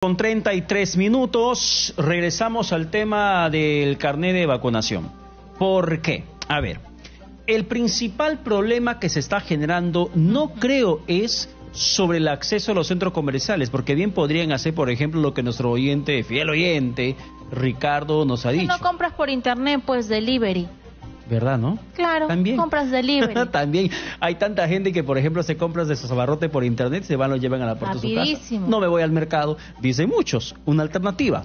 Con 33 minutos, regresamos al tema del carnet de vacunación. ¿Por qué? A ver, el principal problema que se está generando no creo es sobre el acceso a los centros comerciales, porque bien podrían hacer, por ejemplo, lo que nuestro oyente, fiel oyente, Ricardo nos ha dicho. Si no compras por internet, pues delivery. ¿Verdad, no? Claro, también compras delivery. También hay tanta gente que, por ejemplo, se compras de sus abarrotes por internet, se van, lo llevan a la puerta de su casa. No me voy al mercado, dicen muchos, una alternativa.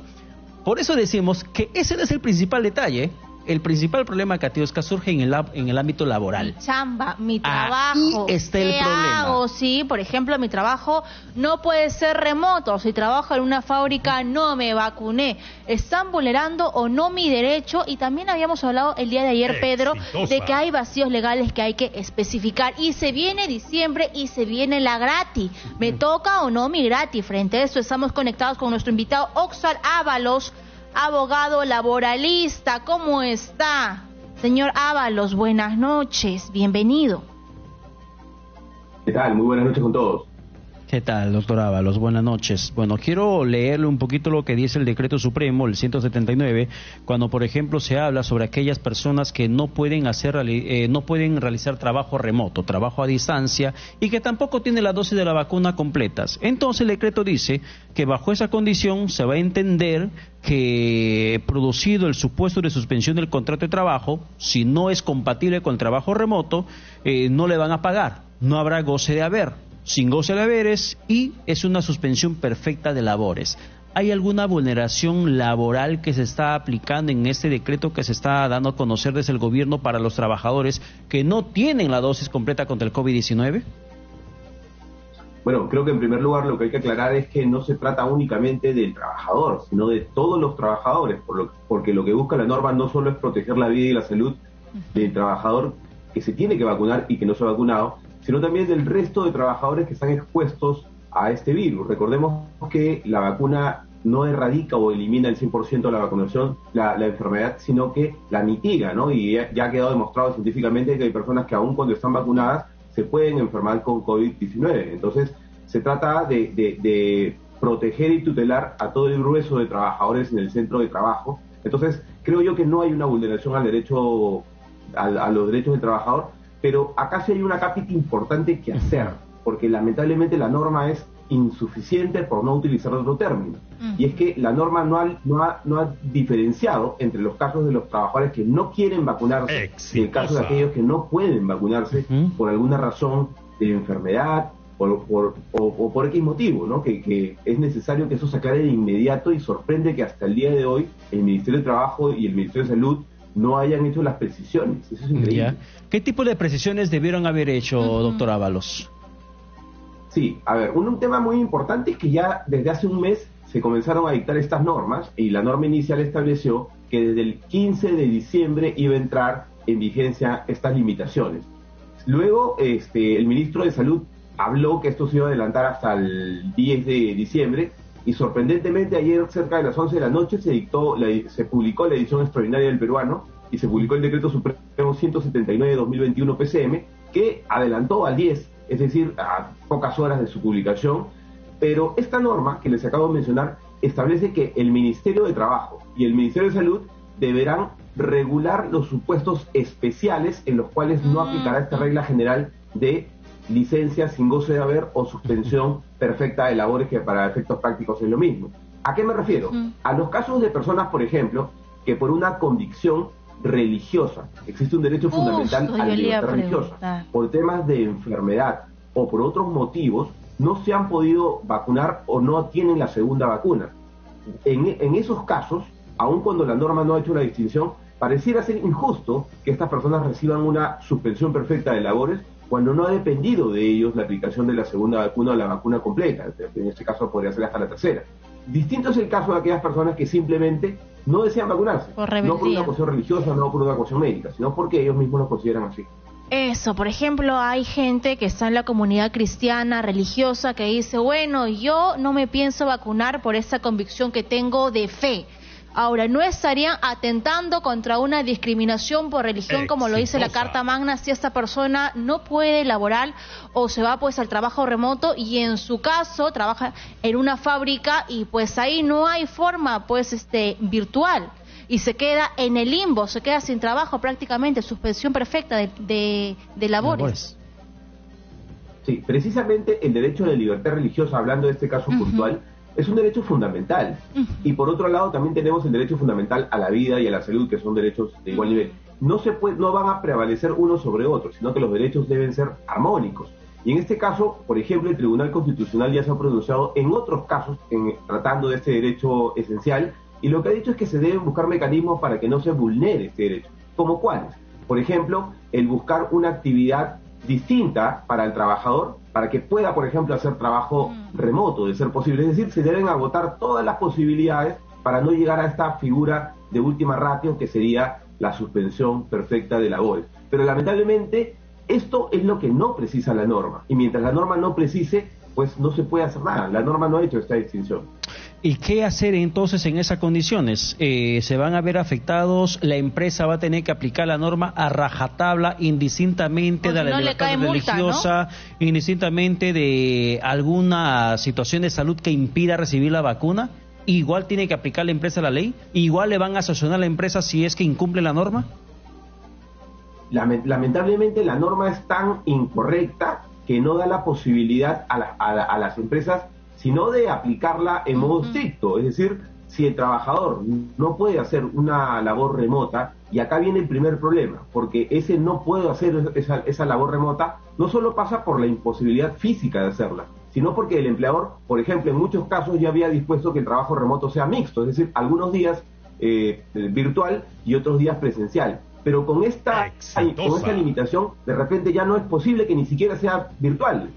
Por eso decimos que ese no es el principal detalle. El principal problema, Katiuska, surge en el ámbito laboral. Mi chamba, mi trabajo. Ahí está el problema. ¿Qué hago? Sí, por ejemplo, mi trabajo no puede ser remoto. Si trabajo en una fábrica, no me vacuné. Están vulnerando o no mi derecho. Y también habíamos hablado el día de ayer, Pedro, de que hay vacíos legales que hay que especificar. Y se viene diciembre y se viene la gratis. ¿Me toca o no mi gratis? Frente a eso estamos conectados con nuestro invitado Oxal Ábalos, abogado laboralista. ¿Cómo está? Señor Ábalos, buenas noches, bienvenido. ¿Qué tal? Muy buenas noches con todos. ¿Qué tal, doctor Ábalos? Buenas noches. Bueno, quiero leerle un poquito lo que dice el decreto supremo, el 179, cuando, por ejemplo, se habla sobre aquellas personas que no pueden realizar trabajo remoto, trabajo a distancia, y que tampoco tienen la dosis de la vacuna completas. Entonces, el decreto dice que bajo esa condición se va a entender que, producido el supuesto de suspensión del contrato de trabajo, si no es compatible con el trabajo remoto, no le van a pagar, no habrá goce de haber. Sin goce de haberes, y es una suspensión perfecta de labores. ¿Hay alguna vulneración laboral que se está aplicando en este decreto que se está dando a conocer desde el gobierno para los trabajadores que no tienen la dosis completa contra el COVID-19? Bueno, creo que en primer lugar lo que hay que aclarar es que no se trata únicamente del trabajador, sino de todos los trabajadores, porque lo que busca la norma no solo es proteger la vida y la salud del trabajador que se tiene que vacunar y que no se ha vacunado, sino también del resto de trabajadores que están expuestos a este virus. Recordemos que la vacuna no erradica o elimina el 100% de la vacunación, la enfermedad, sino que la mitiga, ¿no? Y ya ha quedado demostrado científicamente que hay personas que aún cuando están vacunadas se pueden enfermar con COVID-19. Entonces, se trata de proteger y tutelar a todo el grueso de trabajadores en el centro de trabajo. Entonces, creo yo que no hay una vulneración al derecho, a los derechos del trabajador, pero acá sí hay una capita importante que hacer, porque lamentablemente la norma es insuficiente, por no utilizar otro término. Y es que la norma no ha diferenciado entre los casos de los trabajadores que no quieren vacunarse y el caso de aquellos que no pueden vacunarse por alguna razón de enfermedad o por X motivo, ¿no? Que es necesario que eso se aclare de inmediato, y sorprende que hasta el día de hoy el Ministerio de Trabajo y el Ministerio de Salud no hayan hecho las precisiones. Eso es increíble. ¿Ya? ¿Qué tipo de precisiones debieron haber hecho, doctor Ábalos? Sí, a ver, un tema muy importante es que ya desde hace un mes se comenzaron a dictar estas normas, y la norma inicial estableció que desde el 15 de diciembre iba a entrar en vigencia estas limitaciones. Luego, el ministro de Salud habló que esto se iba a adelantar hasta el 10 de diciembre, y sorprendentemente ayer cerca de las 11 de la noche se publicó la edición extraordinaria del Peruano, y se publicó el decreto supremo 179/2021 PCM, que adelantó al 10, es decir, a pocas horas de su publicación. Pero esta norma que les acabo de mencionar establece que el Ministerio de Trabajo y el Ministerio de Salud deberán regular los supuestos especiales en los cuales no aplicará esta regla general de licencia sin goce de haber o suspensión perfecta de labores, que para efectos prácticos es lo mismo. ¿A qué me refiero? A los casos de personas, por ejemplo, que por una convicción religiosa, existe un derecho fundamental a la libertad religiosa, por temas de enfermedad o por otros motivos, no se han podido vacunar o no tienen la segunda vacuna. En esos casos, aun cuando la norma no ha hecho una distinción, pareciera ser injusto que estas personas reciban una suspensión perfecta de labores cuando no ha dependido de ellos la aplicación de la segunda vacuna o la vacuna completa. En este caso podría ser hasta la tercera. Distinto es el caso de aquellas personas que simplemente no desean vacunarse, no por una cuestión religiosa, no por una cuestión médica, sino porque ellos mismos lo consideran así. Eso, por ejemplo, hay gente que está en la comunidad cristiana, religiosa, que dice, bueno, yo no me pienso vacunar por esa convicción que tengo de fe. Ahora, no estarían atentando contra una discriminación por religión, como lo dice la Carta Magna, si esta persona no puede laborar o se va pues al trabajo remoto y en su caso trabaja en una fábrica y pues ahí no hay forma pues virtual y se queda en el limbo, se queda sin trabajo prácticamente, suspensión perfecta de labores. Sí, precisamente el derecho de libertad religiosa, hablando de este caso puntual, es un derecho fundamental. Y por otro lado también tenemos el derecho fundamental a la vida y a la salud, que son derechos de igual nivel. No van a prevalecer unos sobre otros, sino que los derechos deben ser armónicos. Y en este caso, por ejemplo, el Tribunal Constitucional ya se ha pronunciado en otros casos tratando de este derecho esencial, y lo que ha dicho es que se deben buscar mecanismos para que no se vulnere este derecho. ¿Como cuáles? Por ejemplo, el buscar una actividad distinta para el trabajador, para que pueda, por ejemplo, hacer trabajo remoto, de ser posible. Es decir, se deben agotar todas las posibilidades para no llegar a esta figura de última ratio que sería la suspensión perfecta de labores. Pero lamentablemente esto es lo que no precisa la norma, y mientras la norma no precise, pues no se puede hacer nada. La norma no ha hecho esta distinción. ¿Y qué hacer entonces en esas condiciones? ¿Se van a ver afectados? ¿La empresa va a tener que aplicar la norma a rajatabla, indistintamente de la libertad religiosa, indistintamente de alguna situación de salud que impida recibir la vacuna? ¿Igual tiene que aplicar la empresa la ley? ¿Igual le van a sancionar a la empresa si es que incumple la norma? Lamentablemente la norma es tan incorrecta que no da la posibilidad a las empresas sino de aplicarla en modo estricto. Es decir, si el trabajador no puede hacer una labor remota, y acá viene el primer problema, porque ese no puede hacer esa labor remota, no solo pasa por la imposibilidad física de hacerla, sino porque el empleador, por ejemplo, en muchos casos ya había dispuesto que el trabajo remoto sea mixto, es decir, algunos días virtual y otros días presencial. Pero con esta limitación, de repente ya no es posible que ni siquiera sea virtual.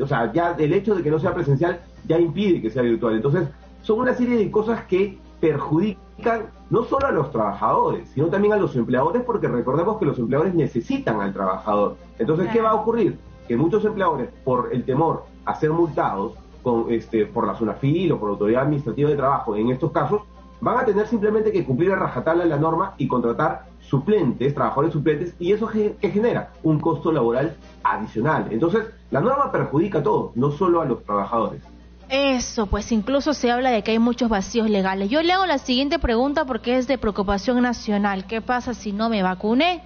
O sea, ya el hecho de que no sea presencial ya impide que sea virtual. Entonces, son una serie de cosas que perjudican no solo a los trabajadores, sino también a los empleadores, porque recordemos que los empleadores necesitan al trabajador. Entonces, ¿qué va a ocurrir? Que muchos empleadores, por el temor a ser multados por la SUNAFIL o por la Autoridad Administrativa de Trabajo, en estos casos, van a tener simplemente que cumplir a rajatabla la norma y contratar suplentes, trabajadores suplentes, y eso que genera un costo laboral adicional. Entonces, la norma perjudica a todos, no solo a los trabajadores. Eso, pues incluso se habla de que hay muchos vacíos legales. Yo le hago la siguiente pregunta porque es de preocupación nacional. ¿Qué pasa si no me vacuné?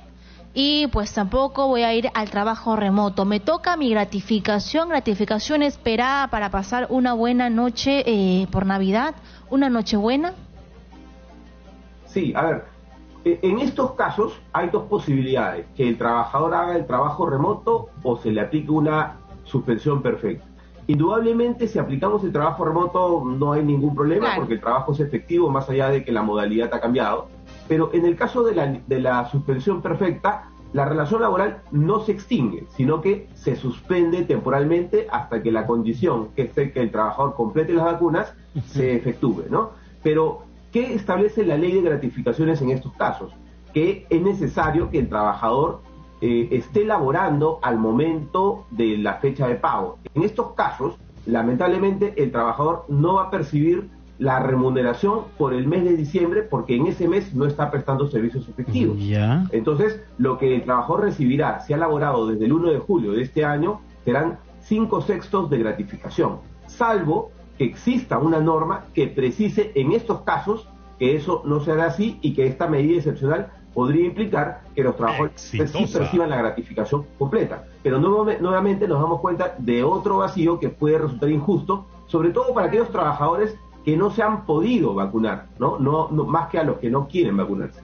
Y pues tampoco voy a ir al trabajo remoto. Me toca mi gratificación esperada para pasar una buena noche por Navidad, una noche buena. Sí, a ver, en estos casos hay dos posibilidades: que el trabajador haga el trabajo remoto o se le aplique una suspensión perfecta. Indudablemente, si aplicamos el trabajo remoto no hay ningún problema, claro, porque el trabajo es efectivo más allá de que la modalidad ha cambiado. Pero en el caso de la suspensión perfecta, la relación laboral no se extingue, sino que se suspende temporalmente hasta que la condición, que es que el trabajador complete las vacunas, se efectúe, ¿no? Pero ¿qué establece la ley de gratificaciones en estos casos? Que es necesario que el trabajador esté laborando al momento de la fecha de pago. En estos casos, lamentablemente, el trabajador no va a percibir la remuneración por el mes de diciembre porque en ese mes no está prestando servicios efectivos. Yeah. Entonces, lo que el trabajador recibirá, si ha laborado desde el 1 de julio de este año, serán 5/6 de gratificación, salvo que exista una norma que precise en estos casos que eso no se hará así y que esta medida excepcional podría implicar que los trabajadores sí perciban la gratificación completa. Pero nuevamente nos damos cuenta de otro vacío que puede resultar injusto, sobre todo para aquellos trabajadores que no se han podido vacunar, ¿no? No más que a los que no quieren vacunarse.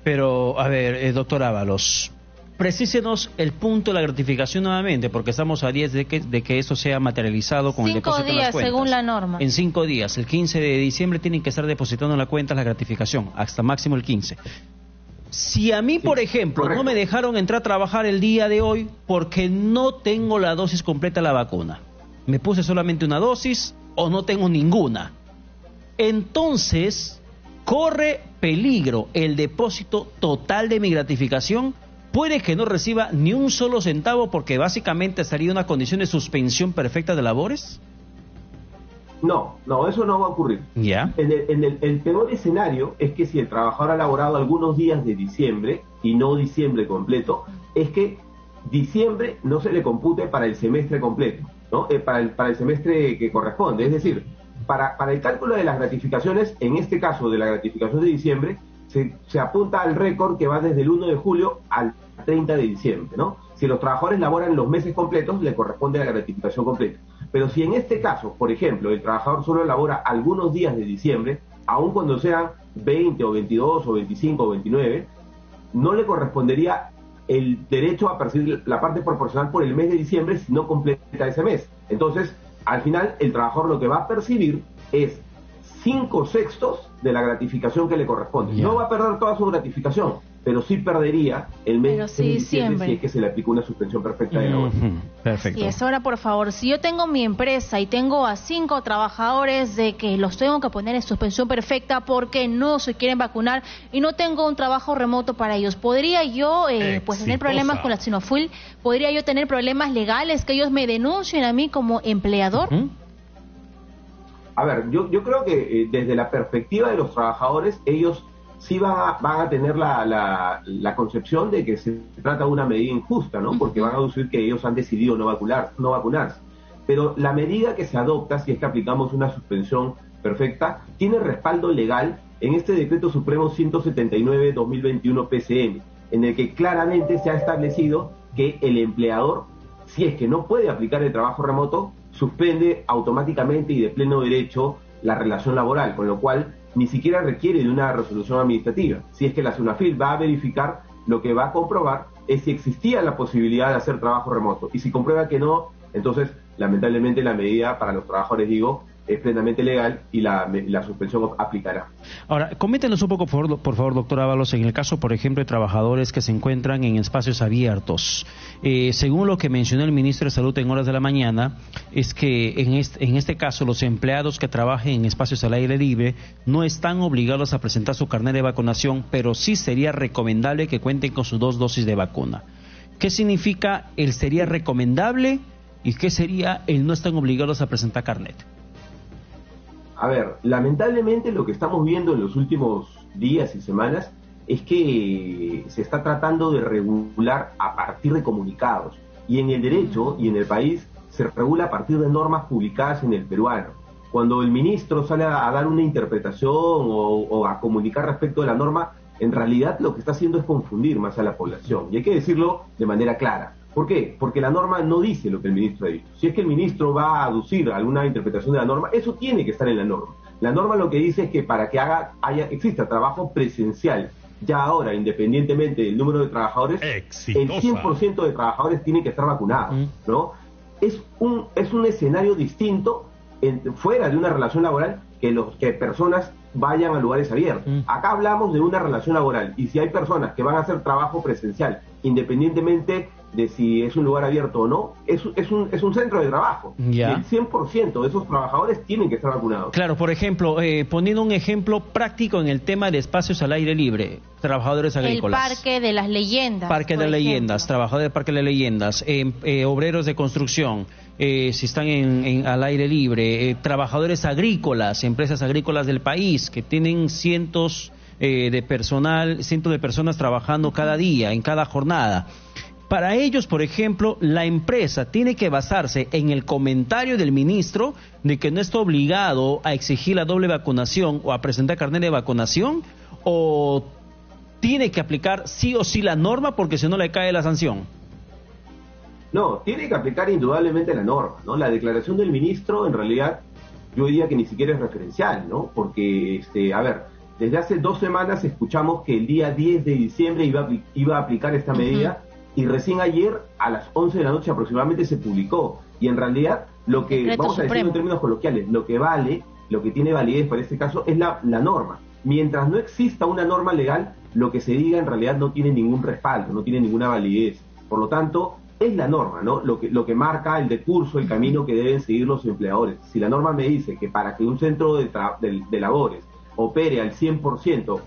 Pero, a ver, doctor Ábalos, precísenos el punto de la gratificación nuevamente, porque estamos a 10 de que eso sea materializado con el depósito de las cuentas. 5 días según la norma. En 5 días, el 15 de diciembre tienen que estar depositando en la cuenta la gratificación, hasta máximo el 15. Si a mí, por ejemplo, correcto, no me dejaron entrar a trabajar el día de hoy porque no tengo la dosis completa de la vacuna, me puse solamente una dosis o no tengo ninguna, entonces corre peligro el depósito total de mi gratificación. Puede que no reciba ni un solo centavo porque básicamente estaría en una condición de suspensión perfecta de labores. No, eso no va a ocurrir. ¿Ya? El peor escenario es que si el trabajador ha laborado algunos días de diciembre y no diciembre completo, es que diciembre no se le compute para el semestre completo, ¿no? Para el semestre que corresponde. Es decir, para el cálculo de las gratificaciones, en este caso de la gratificación de diciembre, se apunta al récord que va desde el 1 de julio al 30 de diciembre, ¿no? Si los trabajadores laboran los meses completos, le corresponde la gratificación completa. Pero si en este caso, por ejemplo, el trabajador solo labora algunos días de diciembre, aun cuando sean 20 o 22 o 25 o 29, no le correspondería el derecho a percibir la parte proporcional por el mes de diciembre si no completa ese mes. Entonces, al final, el trabajador lo que va a percibir es 5/6 de la gratificación que le corresponde. No va a perder toda su gratificación, pero sí perdería el mes de diciembre si es que se le aplicó una suspensión perfecta de labor. Perfecto. Y es ahora, por favor, si yo tengo mi empresa y tengo a 5 trabajadores de que los tengo que poner en suspensión perfecta porque no se quieren vacunar y no tengo un trabajo remoto para ellos, ¿podría yo tener problemas con la Sinoful? ¿Podría yo tener problemas legales que ellos me denuncien a mí como empleador? A ver, yo creo que desde la perspectiva de los trabajadores, ellos sí van a tener la concepción de que se trata de una medida injusta, ¿no? Porque van a decir que ellos han decidido no vacunarse. Pero la medida que se adopta, si es que aplicamos una suspensión perfecta, tiene respaldo legal en este Decreto Supremo 179/2021 PCM, en el que claramente se ha establecido que el empleador, si es que no puede aplicar el trabajo remoto, suspende automáticamente y de pleno derecho la relación laboral, con lo cual ni siquiera requiere de una resolución administrativa. Si es que la SUNAFIL va a verificar, lo que va a comprobar es si existía la posibilidad de hacer trabajo remoto, y si comprueba que no, entonces lamentablemente la medida para los trabajadores, es plenamente legal y la suspensión aplicará. Ahora, coméntenos un poco, por favor, doctor Ábalos, en el caso, por ejemplo, de trabajadores que se encuentran en espacios abiertos. Según lo que mencionó el ministro de Salud en horas de la mañana, es que en este caso los empleados que trabajen en espacios al aire libre no están obligados a presentar su carnet de vacunación, pero sí sería recomendable que cuenten con sus 2 dosis de vacuna. ¿Qué significa el sería recomendable y qué sería el no están obligados a presentar carnet? A ver, lamentablemente lo que estamos viendo en los últimos días y semanas es que se está tratando de regular a partir de comunicados. Y en el derecho y en el país se regula a partir de normas publicadas en el peruano. Cuando el ministro sale a dar una interpretación o a comunicar respecto de la norma, en realidad lo que está haciendo es confundir más a la población. Y hay que decirlo de manera clara. ¿Por qué? Porque la norma no dice lo que el ministro ha dicho. Si es que el ministro va a aducir alguna interpretación de la norma, eso tiene que estar en la norma. La norma lo que dice es que para que exista trabajo presencial, ya ahora, independientemente del número de trabajadores, el 100% de trabajadores tienen que estar vacunados, ¿no? Es un escenario distinto fuera de una relación laboral que personas vayan a lugares abiertos. Acá hablamos de una relación laboral, y si hay personas que van a hacer trabajo presencial, independientemente de si es un lugar abierto o no, es un centro de trabajo. Ya. Y el 100% de esos trabajadores tienen que estar vacunados. Claro, por ejemplo, poniendo un ejemplo práctico en el tema de espacios al aire libre, trabajadores agrícolas. El Parque de las Leyendas. Parque de Leyendas, trabajadores del Parque de Leyendas, obreros de construcción, si están al aire libre, trabajadores agrícolas, empresas agrícolas del país que tienen cientos de personas trabajando cada día, en cada jornada. Para ellos, por ejemplo, la empresa tiene que basarse en el comentario del ministro de que no está obligado a exigir la doble vacunación o a presentar carnet de vacunación, o tiene que aplicar sí o sí la norma porque si no le cae la sanción. No, tiene que aplicar indudablemente la norma, ¿no? La declaración del ministro, en realidad, yo diría que ni siquiera es referencial, ¿no? Porque, desde hace 2 semanas escuchamos que el día 10 de diciembre iba a aplicar esta medida, y recién ayer, a las 11 de la noche aproximadamente, se publicó. Y en realidad, lo que, Decreto vamos a decir en términos coloquiales, lo que tiene validez para este caso es la norma. Mientras no exista una norma legal, lo que se diga en realidad no tiene ningún respaldo, no tiene ninguna validez. Por lo tanto, es la norma, ¿no? Lo que marca el decurso, el camino que deben seguir los empleadores. Si la norma me dice que para que un centro de labores opere al 100%,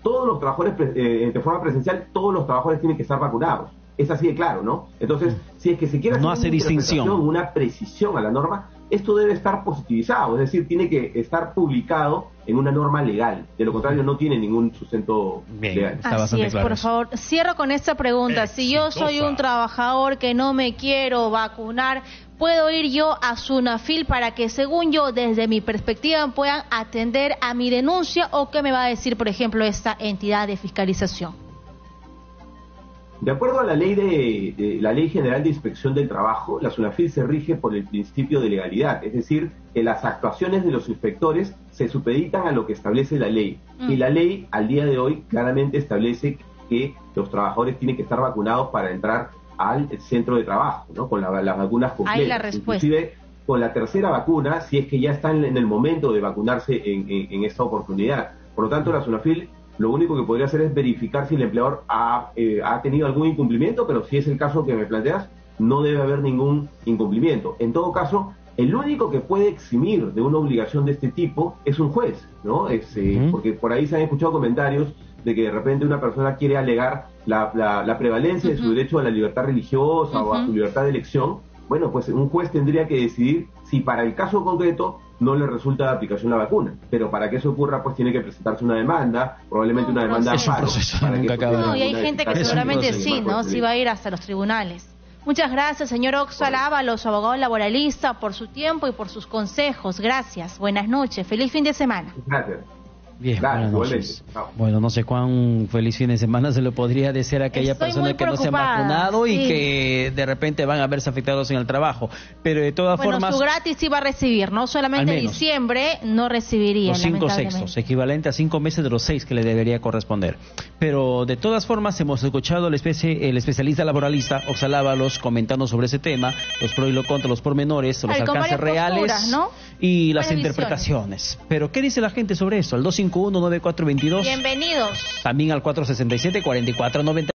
todos los trabajadores de forma presencial, todos los trabajadores tienen que estar vacunados. Es así de claro, ¿no? Entonces, si es que se quiere hacer no hace distinción, una precisión a la norma, esto debe estar positivizado, es decir, tiene que estar publicado en una norma legal. De lo contrario, no tiene ningún sustento legal. Está Así bastante es, claro por eso. favor, cierro con esta pregunta. Si yo soy un trabajador que no me quiero vacunar, ¿puedo ir yo a Sunafil para que, según yo, desde mi perspectiva, puedan atender a mi denuncia? ¿O qué me va a decir, por ejemplo, esta entidad de fiscalización? De acuerdo a la la Ley General de Inspección del Trabajo, la Sunafil se rige por el principio de legalidad, es decir, que las actuaciones de los inspectores se supeditan a lo que establece la ley. Y la ley, al día de hoy, claramente establece que los trabajadores tienen que estar vacunados para entrar al centro de trabajo, ¿no? Con las vacunas completas. Ahí la respuesta. Inclusive, con la tercera vacuna, si es que ya están en el momento de vacunarse en esta oportunidad. Por lo tanto, la Sunafil lo único que podría hacer es verificar si el empleador ha tenido algún incumplimiento, pero si es el caso que me planteas, no debe haber ningún incumplimiento. En todo caso, el único que puede eximir de una obligación de este tipo es un juez, ¿no? Porque por ahí se han escuchado comentarios de que de repente una persona quiere alegar la prevalencia de su derecho a la libertad religiosa o a su libertad de elección. Bueno, pues un juez tendría que decidir si para el caso concreto no le resulta de aplicación la vacuna. Pero para que eso ocurra, pues tiene que presentarse una demanda, probablemente una demanda de amparo. No, y hay gente que seguramente sí, ¿no? Sí va a ir hasta los tribunales. Muchas gracias, señor Oxxal Ábalos, abogado laboralista, por su tiempo y por sus consejos. Gracias. Buenas noches. Feliz fin de semana. Gracias. Bien, Claro, buenas noches. Bueno, no sé cuán feliz fin de semana se lo podría decir a aquella persona que no se ha vacunado y que de repente van a verse afectados en el trabajo. Pero de todas formas... su gratis sí va a recibir, ¿no? Solamente en diciembre no recibiría, los 5 sextos, equivalente a 5 meses de los 6 que le debería corresponder. Pero de todas formas hemos escuchado el especialista laboralista Oxxal Ábalos comentando sobre ese tema, los pros y los contras, los pormenores, los alcances reales posturas, ¿no? Y las interpretaciones. Pero ¿qué dice la gente sobre eso? Al 251-9422. Bienvenidos. También al 467-4490.